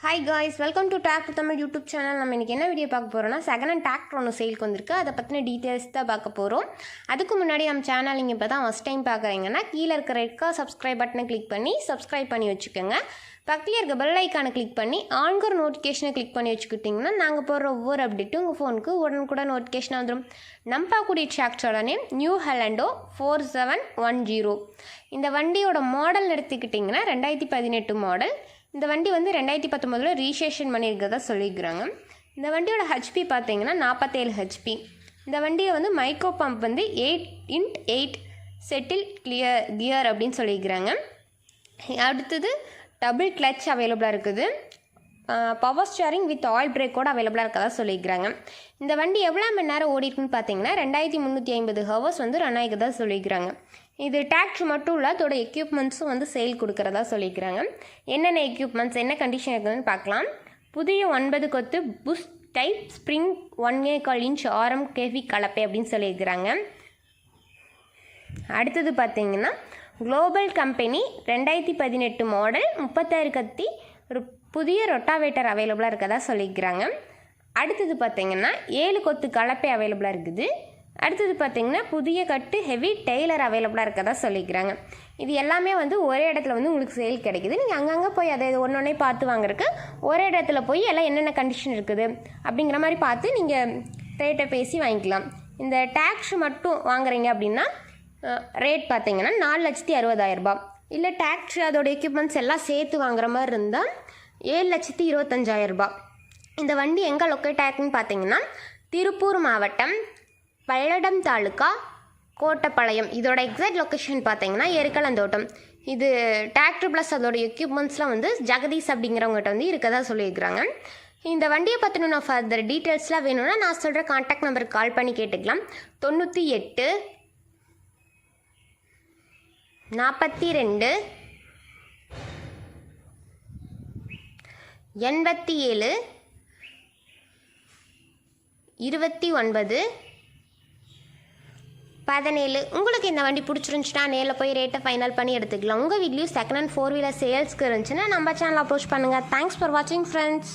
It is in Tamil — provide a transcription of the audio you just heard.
Hi guys, welcome to tractor Tamil YouTube channel. நம்ம இன்றைக்கி என்ன வீடியோ பார்க்க போகிறோம்னா, செகண்ட் ஹேண்ட் டிராக்டர் ஒன்று சேலுக்கு வந்திருக்கு. அதை பற்றின டீட்டெயில்ஸ் தான் பார்க்க போகிறோம். அதுக்கு முன்னாடி நம்ம சேனல் நீங்கள் இப்போ தான் ஃபஸ்ட் டைம் பார்க்குறீங்கன்னா கீழே இருக்கிற சப்ஸ்கிரைப் பட்டனை கிளிக் பண்ணி சப்ஸ்கிரைப் பண்ணி வச்சுக்கோங்க. பக்கத்தில் இருக்க பெல் ஐக்கானை கிளிக் பண்ணி ஆன்கர் நோட்டிஃபிகேஷனை கிளிக் பண்ணி வச்சுக்கிட்டிங்கன்னா நாங்கள் போடுற ஒவ்வொரு அப்டேட்டும் உங்கள் ஃபோனுக்கு உடனுக்குடன் நோட்டிஃபிகேஷன் வந்துடும். நம்ம பார்க்கக்கூடிய டிராக்டரோட நேம் நியூ ஹெலண்டோ 4710. இந்த வண்டியோட மாடல் எடுத்துக்கிட்டிங்கன்னா 2018 மாடல். இந்த வண்டி வந்து 2019 ரீசேஷன் பண்ணியிருக்கிறதா சொல்லியிருக்கிறாங்க. இந்த வண்டியோட ஹெச்பி பார்த்தீங்கன்னா 47 ஹெச்பி. இந்த வண்டியை வந்து மைக்ரோ பம்ப் வந்து 8x8 செட்டில் கியர் அப்படின்னு சொல்லியிருக்கிறாங்க. அடுத்தது டபுள் கிளச் அவைலபிளாக இருக்குது. பவர் ஸ்டியரிங் வித் ஆயில் பிரேக்கோடு அவைலபிளாக இருக்கதா சொல்லியிருக்கிறாங்க. இந்த வண்டி எவ்வளோ மணி நேரம் ஓடிட்டுன்னு பார்த்தீங்கன்னா 2350 ஹவர்ஸ் வந்து ரன் ஆகிக்கிறதா சொல்லியிருக்கிறாங்க. இது டிராக்டர் மட்டும் இல்லை, அதோட எக்யூப்மெண்ட்ஸும் வந்து சேல் கொடுக்குறதா சொல்லியிருக்கிறாங்க. என்னென்ன எக்யூப்மெண்ட்ஸ் என்ன கண்டிஷன் இருக்குதுன்னு பார்க்கலாம். புதிய 9 கொத்து புஷ் டைப் ஸ்ப்ரிங் 1/4 இன்ச் ஆரம் கேவி கலப்பை அப்படின்னு சொல்லியிருக்கிறாங்க. அடுத்தது பார்த்தீங்கன்னா குளோபல் கம்பெனி 2018 மாடல் 36 கத்தி ஒரு புதிய ரொட்டாவேட்டர் அவைலபிளாக இருக்கதா சொல்லியிருக்கிறாங்க. அடுத்தது பார்த்திங்கன்னா 7 கொத்து கலப்பை அவைலபிளாக இருக்குது. அடுத்தது பார்த்திங்கன்னா புதிய கட்டு ஹெவி டெய்லர் அவைலபிளாக இருக்கதா சொல்லியிருக்கிறாங்க. இது எல்லாமே வந்து ஒரே இடத்துல வந்து உங்களுக்கு சேல் கிடைக்குது. நீங்கள் அங்கங்கே போய் அதை ஒன்றொன்னே பார்த்து வாங்குறதுக்கு ஒரே இடத்துல போய் எல்லாம் என்னென்ன கண்டிஷன் இருக்குது அப்படிங்கிற மாதிரி பார்த்து நீங்கள் ரேட்டை பேசி வாங்கிக்கலாம். இந்த டிராக்டர் மட்டும் வாங்குறீங்க அப்படின்னா ரேட் பார்த்தீங்கன்னா 4,60,000 இல்லை டிராக்டர் அதோட எக்யூப்மெண்ட்ஸ் எல்லாம் சேர்த்து வாங்குற மாதிரி இருந்தால் 7,25,000. இந்த வண்டி எங்கே லொக்கேட் ஆகிருக்குன்னு பார்த்தீங்கன்னா திருப்பூர் மாவட்டம் பல்லடம் தாலுக்கா கோட்டப்பாளையம். இதோட எக்ஸாக்ட் லொக்கேஷன் பார்த்தீங்கன்னா எருக்கலந்தோட்டம். இது டிராக்டர் ப்ளஸ் அதோட எக்யூப்மெண்ட்ஸ்லாம் வந்து ஜெகதீஷ் அப்படிங்கிறவங்ககிட்ட வந்து இருக்கதா சொல்லியிருக்கிறாங்க. இந்த வண்டியை பற்றின ஃபர்தர் டீட்டெயில்ஸ்லாம் வேணும்னா நான் சொல்கிற கான்டாக்ட் நம்பருக்கு கால் பண்ணி கேட்டுக்கலாம். 98 42 87 29 17. உங்களுக்கு இந்த வண்டி பிடிச்சிருந்துச்சுன்னா நேரில் போய் ரேட்டை ஃபைனல் பண்ணி எடுத்துக்கலாம். உங்கள் வீட்லேயும் செகண்ட் ஹேண்ட் 4 வீலர் சேல்ஸ்க்கு இருந்துச்சுன்னா நம்ம சேனல் அப்ரோச் பண்ணுங்கள். தேங்க்ஸ் ஃபார் வாட்சிங் ஃப்ரெண்ட்ஸ்.